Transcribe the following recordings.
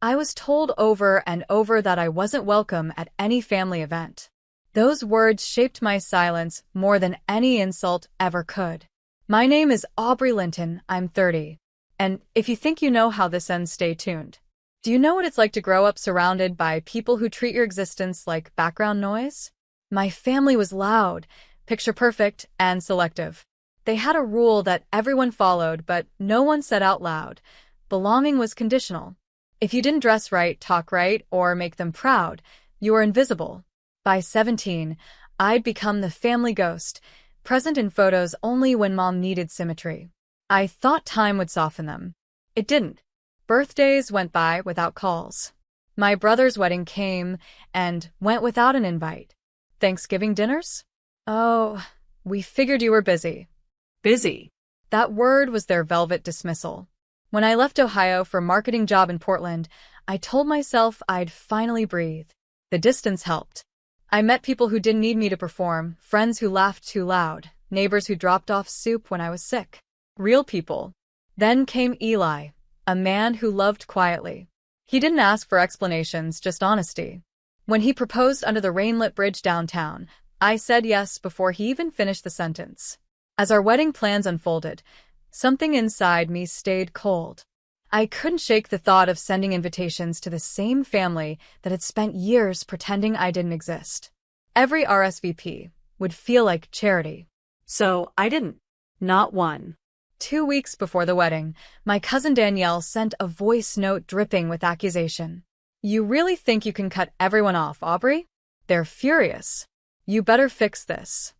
I was told over and over that I wasn't welcome at any family event. Those words shaped my silence more than any insult ever could. My name is Aubrey Linton, I'm 30. And if you think you know how this ends, stay tuned. Do you know what it's like to grow up surrounded by people who treat your existence like background noise? My family was loud, picture perfect, and selective. They had a rule that everyone followed, but no one said out loud. Belonging was conditional. If you didn't dress right, talk right, or make them proud, you were invisible. By 17, I'd become the family ghost, present in photos only when mom needed symmetry. I thought time would soften them. It didn't. Birthdays went by without calls. My brother's wedding came and went without an invite. Thanksgiving dinners? Oh, we figured you were busy. Busy. That word was their velvet dismissal. When I left Ohio for a marketing job in Portland, I told myself I'd finally breathe. The distance helped. I met people who didn't need me to perform, friends who laughed too loud, neighbors who dropped off soup when I was sick. Real people. Then came Eli, a man who loved quietly. He didn't ask for explanations, just honesty. When he proposed under the rain-lit bridge downtown, I said yes before he even finished the sentence. As our wedding plans unfolded, something inside me stayed cold. I couldn't shake the thought of sending invitations to the same family that had spent years pretending I didn't exist. Every RSVP would feel like charity. So I didn't. Not one. 2 weeks before the wedding, my cousin Danielle sent a voice note dripping with accusation. You really think you can cut everyone off, Aubrey? They're furious. You better fix this.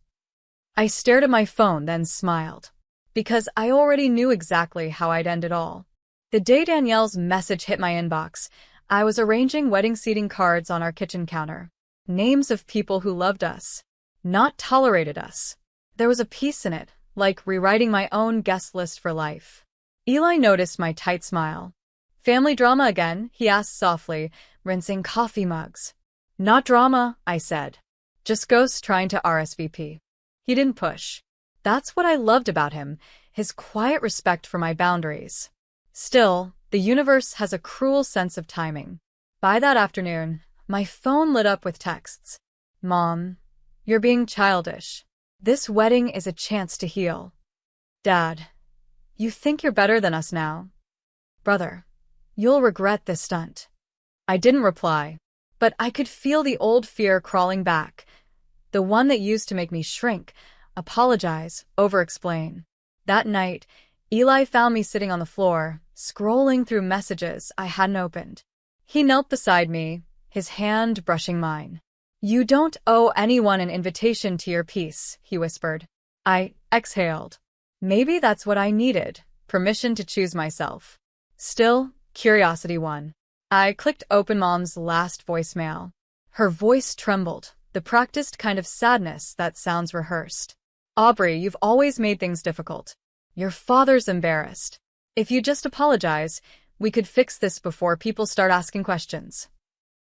I stared at my phone, then smiled. Because I already knew exactly how I'd end it all. The day Danielle's message hit my inbox, I was arranging wedding seating cards on our kitchen counter. Names of people who loved us, not tolerated us. There was a piece in it, like rewriting my own guest list for life. Eli noticed my tight smile. Family drama again? He asked softly, rinsing coffee mugs. Not drama, I said. Just ghosts trying to RSVP. He didn't push. That's what I loved about him, his quiet respect for my boundaries. Still, the universe has a cruel sense of timing. By that afternoon, my phone lit up with texts. Mom, you're being childish. This wedding is a chance to heal. Dad, you think you're better than us now? Brother, you'll regret this stunt. I didn't reply, but I could feel the old fear crawling back, the one that used to make me shrink, apologize, over-explain. That night, Eli found me sitting on the floor, scrolling through messages I hadn't opened. He knelt beside me, his hand brushing mine. You don't owe anyone an invitation to your peace, he whispered. I exhaled. Maybe that's what I needed, permission to choose myself. Still, curiosity won. I clicked open Mom's last voicemail. Her voice trembled, the practiced kind of sadness that sounds rehearsed. Aubrey, you've always made things difficult. Your father's embarrassed. If you just apologize, we could fix this before people start asking questions.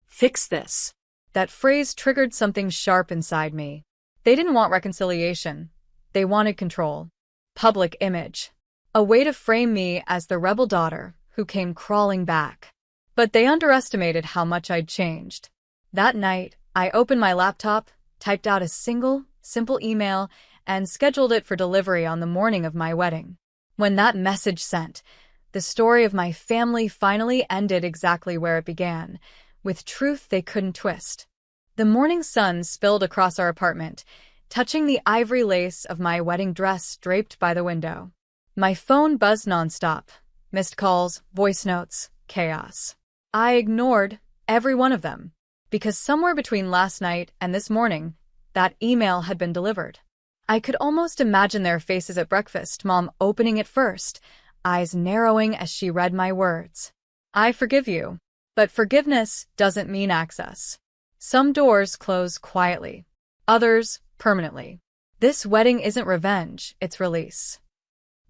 Fix this. That phrase triggered something sharp inside me. They didn't want reconciliation. They wanted control. Public image. A way to frame me as the rebel daughter who came crawling back. But they underestimated how much I'd changed. That night, I opened my laptop, typed out a simple email, and scheduled it for delivery on the morning of my wedding. When that message sent, the story of my family finally ended exactly where it began, with truth they couldn't twist. The morning sun spilled across our apartment, touching the ivory lace of my wedding dress draped by the window. My phone buzzed nonstop. Missed calls, voice notes, chaos. I ignored every one of them, because somewhere between last night and this morning, that email had been delivered. I could almost imagine their faces at breakfast, Mom opening it first, eyes narrowing as she read my words. I forgive you, but forgiveness doesn't mean access. Some doors close quietly, others permanently. This wedding isn't revenge, it's release.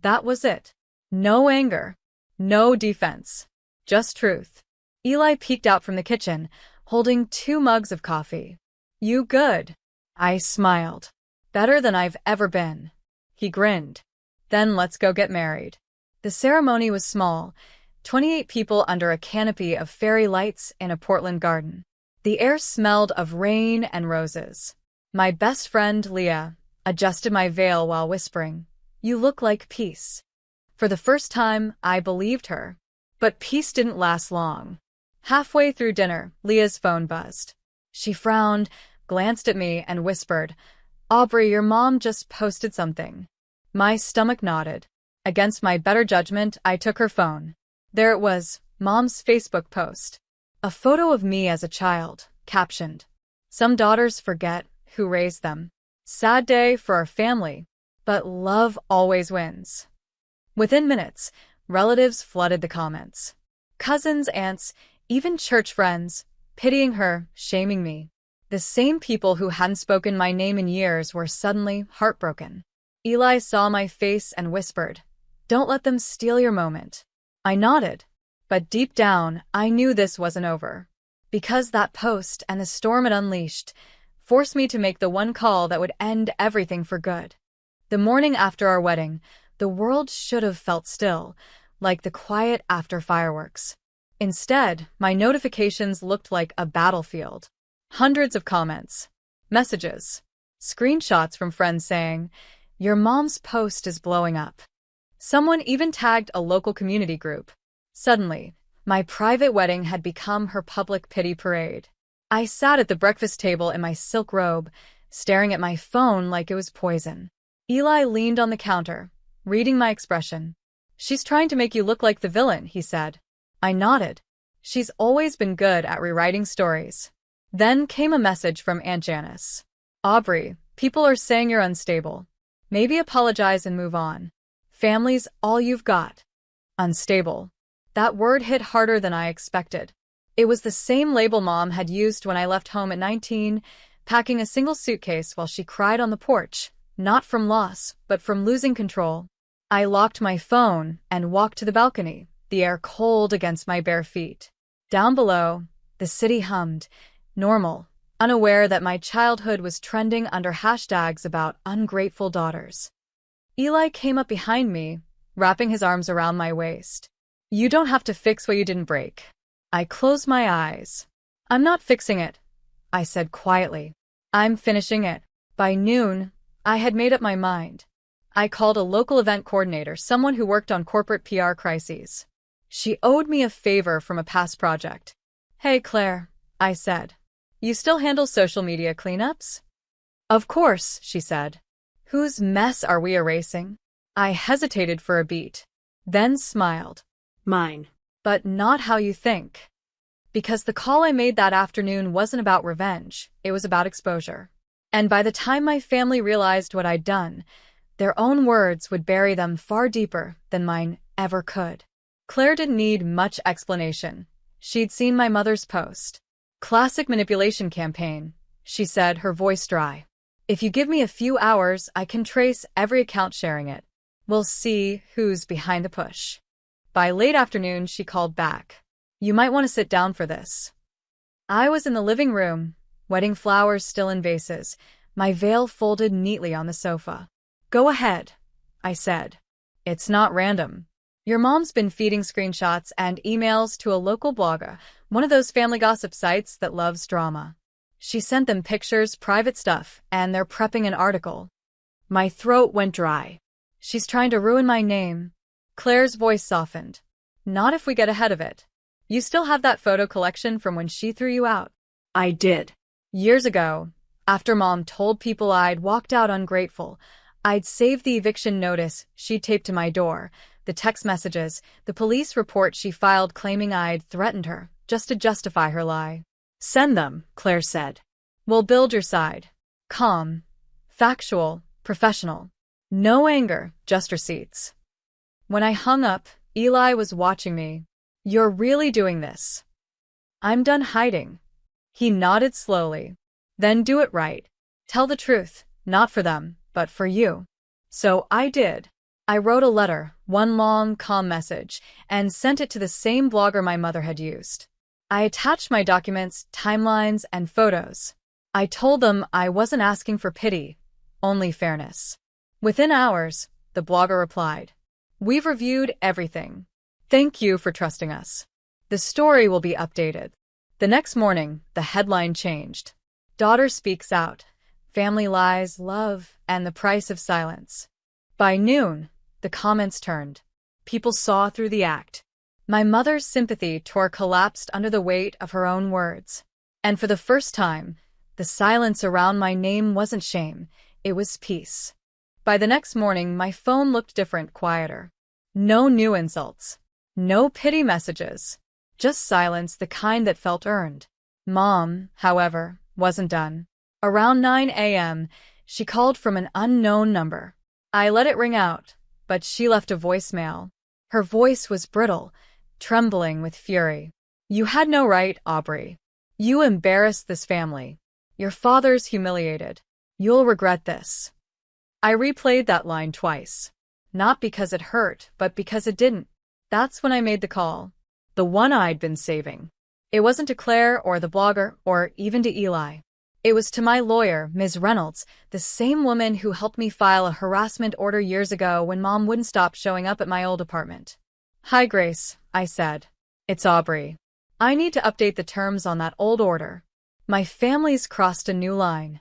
That was it. No anger, no defense, just truth. Eli peeked out from the kitchen, holding 2 mugs of coffee. You good? I smiled. Better than I've ever been. He grinned. Then let's go get married. The ceremony was small, 28 people under a canopy of fairy lights in a Portland garden. The air smelled of rain and roses. My best friend, Leah, adjusted my veil while whispering, "You look like peace." For the first time, I believed her. But peace didn't last long. Halfway through dinner, Leah's phone buzzed. She frowned, glanced at me, and whispered, "Aubrey, your mom just posted something." My stomach nodded. Against my better judgment, I took her phone. There it was, Mom's Facebook post. A photo of me as a child, captioned, "Some daughters forget who raised them. Sad day for our family, but love always wins." Within minutes, relatives flooded the comments. Cousins, aunts, even church friends, pitying her, shaming me. The same people who hadn't spoken my name in years were suddenly heartbroken. Eli saw my face and whispered, "Don't let them steal your moment." I nodded, but deep down, I knew this wasn't over. Because that post and the storm it unleashed forced me to make the one call that would end everything for good. The morning after our wedding, the world should have felt still, like the quiet after fireworks. Instead, my notifications looked like a battlefield. Hundreds of comments, messages, screenshots from friends saying, "Your mom's post is blowing up." Someone even tagged a local community group. Suddenly, my private wedding had become her public pity parade. I sat at the breakfast table in my silk robe, staring at my phone like it was poison. Eli leaned on the counter, reading my expression. "She's trying to make you look like the villain," he said. I nodded. She's always been good at rewriting stories. Then came a message from Aunt Janice. "Aubrey, people are saying you're unstable. Maybe apologize and move on. Family's all you've got." Unstable. That word hit harder than I expected. It was the same label Mom had used when I left home at 19, packing a single suitcase while she cried on the porch, not from loss, but from losing control. I locked my phone and walked to the balcony, the air cold against my bare feet. Down below, the city hummed, normal, unaware that my childhood was trending under hashtags about ungrateful daughters. Eli came up behind me, wrapping his arms around my waist. "You don't have to fix what you didn't break." I closed my eyes. "I'm not fixing it," I said quietly. "I'm finishing it." By noon, I had made up my mind. I called a local event coordinator, someone who worked on corporate PR crises. She owed me a favor from a past project. "Hey, Claire," I said. "You still handle social media cleanups?" "Of course," she said. "Whose mess are we erasing?" I hesitated for a beat, then smiled. "Mine." "But not how you think." Because the call I made that afternoon wasn't about revenge, it was about exposure. And by the time my family realized what I'd done, their own words would bury them far deeper than mine ever could. Claire didn't need much explanation. She'd seen my mother's post. "Classic manipulation campaign," she said, her voice dry. "If you give me a few hours, I can trace every account sharing it. We'll see who's behind the push." By late afternoon, she called back. "You might want to sit down for this." I was in the living room, wedding flowers still in vases, my veil folded neatly on the sofa. "Go ahead," I said. "It's not random. Your mom's been feeding screenshots and emails to a local blogger, one of those family gossip sites that loves drama. She sent them pictures, private stuff, and they're prepping an article." My throat went dry. "She's trying to ruin my name." Claire's voice softened. "Not if we get ahead of it. You still have that photo collection from when she threw you out?" I did. "Years ago, after Mom told people I'd walked out ungrateful, I'd saved the eviction notice she'd taped to my door, the text messages, the police report she filed claiming I'd threatened her, just to justify her lie." "Send them," Claire said. "We'll build your side. Calm, factual, professional. No anger, just receipts." When I hung up, Eli was watching me. "You're really doing this?" "I'm done hiding." He nodded slowly. "Then do it right. Tell the truth, not for them, but for you." So I did. I wrote a letter, one long, calm message, and sent it to the same blogger my mother had used. I attached my documents, timelines, and photos. I told them I wasn't asking for pity, only fairness. Within hours, the blogger replied, "We've reviewed everything. Thank you for trusting us. The story will be updated. The next morning, the headline changed. Daughter speaks out. Family lies, love, and the price of silence. By noon, the comments turned. People saw through the act. My mother's sympathy collapsed under the weight of her own words. And for the first time, the silence around my name wasn't shame, it was peace. By the next morning, my phone looked different, quieter. No new insults. No pity messages. Just silence, the kind that felt earned. Mom, however, wasn't done. Around 9 a.m., she called from an unknown number. I let it ring out, but she left a voicemail. Her voice was brittle, trembling with fury. You had no right, Aubrey. You embarrassed this family. Your father's humiliated. You'll regret this. I replayed that line twice. Not because it hurt, but because it didn't. That's when I made the call. The one I'd been saving. It wasn't to Claire or the blogger or even to Eli. It was to my lawyer, Ms. Reynolds, the same woman who helped me file a harassment order years ago when Mom wouldn't stop showing up at my old apartment. Hi, Grace, I said. It's Aubrey. I need to update the terms on that old order. My family's crossed a new line.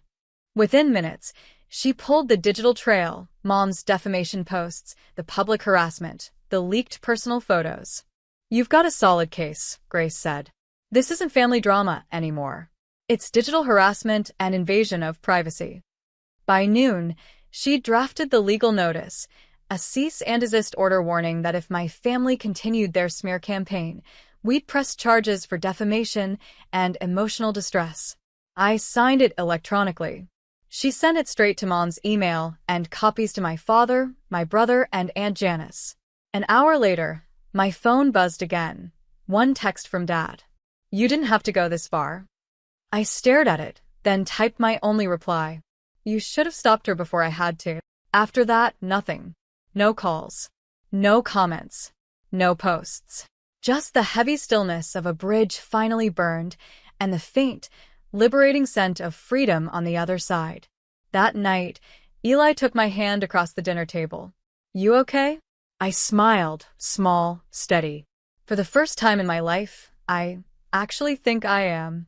Within minutes, she pulled the digital trail, Mom's defamation posts, the public harassment, the leaked personal photos. You've got a solid case, Grace said. This isn't family drama anymore. It's digital harassment and invasion of privacy. By noon, she'd drafted the legal notice, a cease and desist order warning that if my family continued their smear campaign, we'd press charges for defamation and emotional distress. I signed it electronically. She sent it straight to Mom's email and copies to my father, my brother, and Aunt Janice. An hour later, my phone buzzed again. One text from Dad. You didn't have to go this far. I stared at it, then typed my only reply. You should have stopped her before I had to. After that, nothing. No calls. No comments. No posts. Just the heavy stillness of a bridge finally burned and the faint, liberating scent of freedom on the other side. That night, Eli took my hand across the dinner table. You okay? I smiled, small, steady. For the first time in my life, I actually think I am.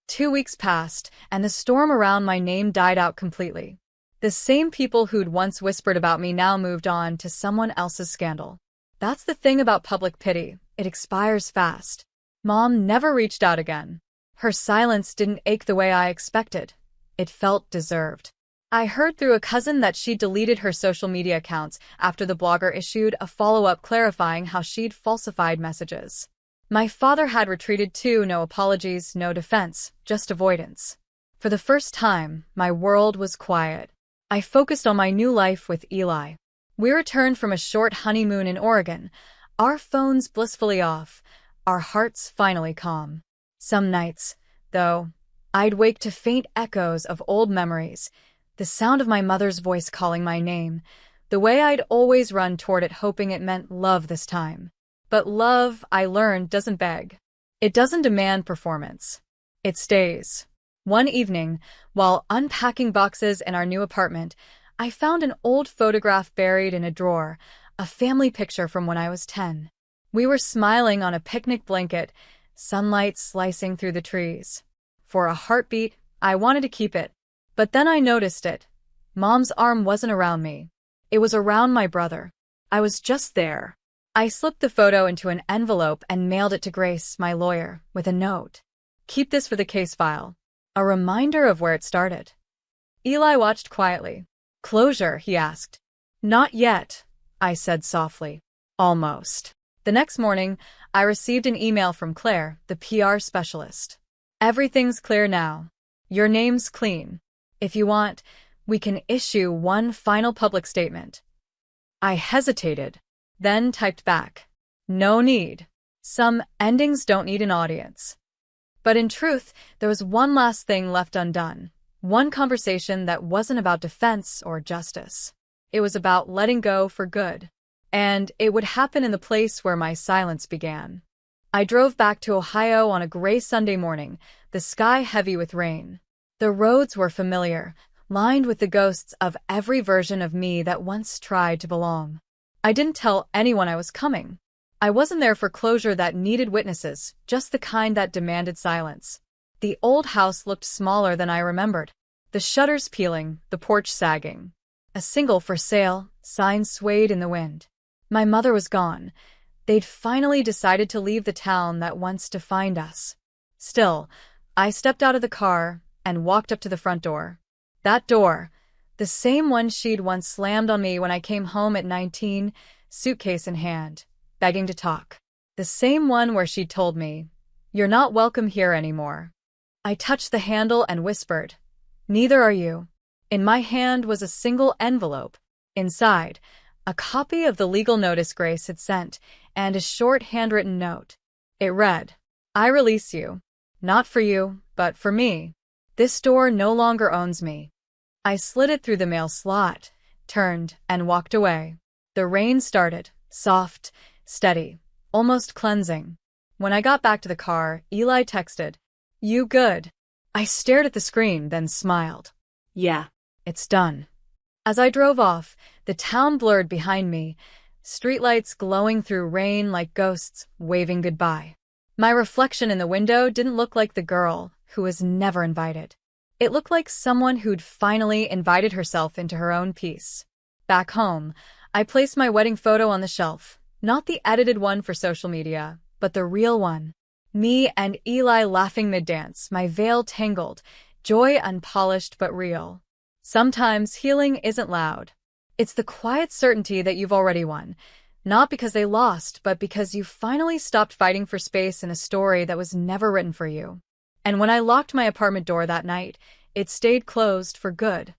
2 weeks passed, and the storm around my name died out completely. The same people who'd once whispered about me now moved on to someone else's scandal. That's the thing about public pity. It expires fast. Mom never reached out again. Her silence didn't ache the way I expected. It felt deserved. I heard through a cousin that she'd deleted her social media accounts after the blogger issued a follow-up clarifying how she'd falsified messages. My father had retreated too, no apologies, no defense, just avoidance. For the first time, my world was quiet. I focused on my new life with Eli. We returned from a short honeymoon in Oregon, our phones blissfully off, our hearts finally calm. Some nights, though, I'd wake to faint echoes of old memories, the sound of my mother's voice calling my name, the way I'd always run toward it hoping it meant love this time. But love, I learned, doesn't beg. It doesn't demand performance. It stays. One evening, while unpacking boxes in our new apartment, I found an old photograph buried in a drawer, a family picture from when I was 10. We were smiling on a picnic blanket, sunlight slicing through the trees. For a heartbeat, I wanted to keep it. But then I noticed it. Mom's arm wasn't around me. It was around my brother. I was just there. I slipped the photo into an envelope and mailed it to Grace, my lawyer, with a note. Keep this for the case file. A reminder of where it started. Eli watched quietly. Closure, he asked. Not yet, I said softly. Almost. The next morning, I received an email from Claire, the PR specialist. Everything's clear now. Your name's clean. If you want, we can issue one final public statement. I hesitated, then typed back. No need. Some endings don't need an audience. But in truth, there was one last thing left undone. One conversation that wasn't about defense or justice. It was about letting go for good. And it would happen in the place where my silence began. I drove back to Ohio on a gray Sunday morning, the sky heavy with rain. The roads were familiar, lined with the ghosts of every version of me that once tried to belong. I didn't tell anyone I was coming. I wasn't there for closure that needed witnesses, just the kind that demanded silence. The old house looked smaller than I remembered. The shutters peeling, the porch sagging. A single for sale sign swayed in the wind. My mother was gone. They'd finally decided to leave the town that once defined us. Still, I stepped out of the car and walked up to the front door. That door, the same one she'd once slammed on me when I came home at 19, suitcase in hand, begging to talk. The same one where she'd told me, "You're not welcome here anymore." I touched the handle and whispered, "Neither are you." In my hand was a single envelope. Inside, a copy of the legal notice Grace had sent, and a short handwritten note. It read, "I release you. Not for you, but for me. This door no longer owns me." I slid it through the mail slot, turned, and walked away. The rain started, soft, steady, almost cleansing. When I got back to the car, Eli texted, "You good?" I stared at the screen, then smiled. Yeah. It's done. As I drove off, the town blurred behind me, streetlights glowing through rain like ghosts, waving goodbye. My reflection in the window didn't look like the girl who was never invited. It looked like someone who'd finally invited herself into her own peace. Back home, I placed my wedding photo on the shelf, not the edited one for social media, but the real one. Me and Eli laughing mid-dance, my veil tangled, joy unpolished but real. Sometimes healing isn't loud. It's the quiet certainty that you've already won, not because they lost, but because you finally stopped fighting for space in a story that was never written for you. And when I locked my apartment door that night, it stayed closed for good.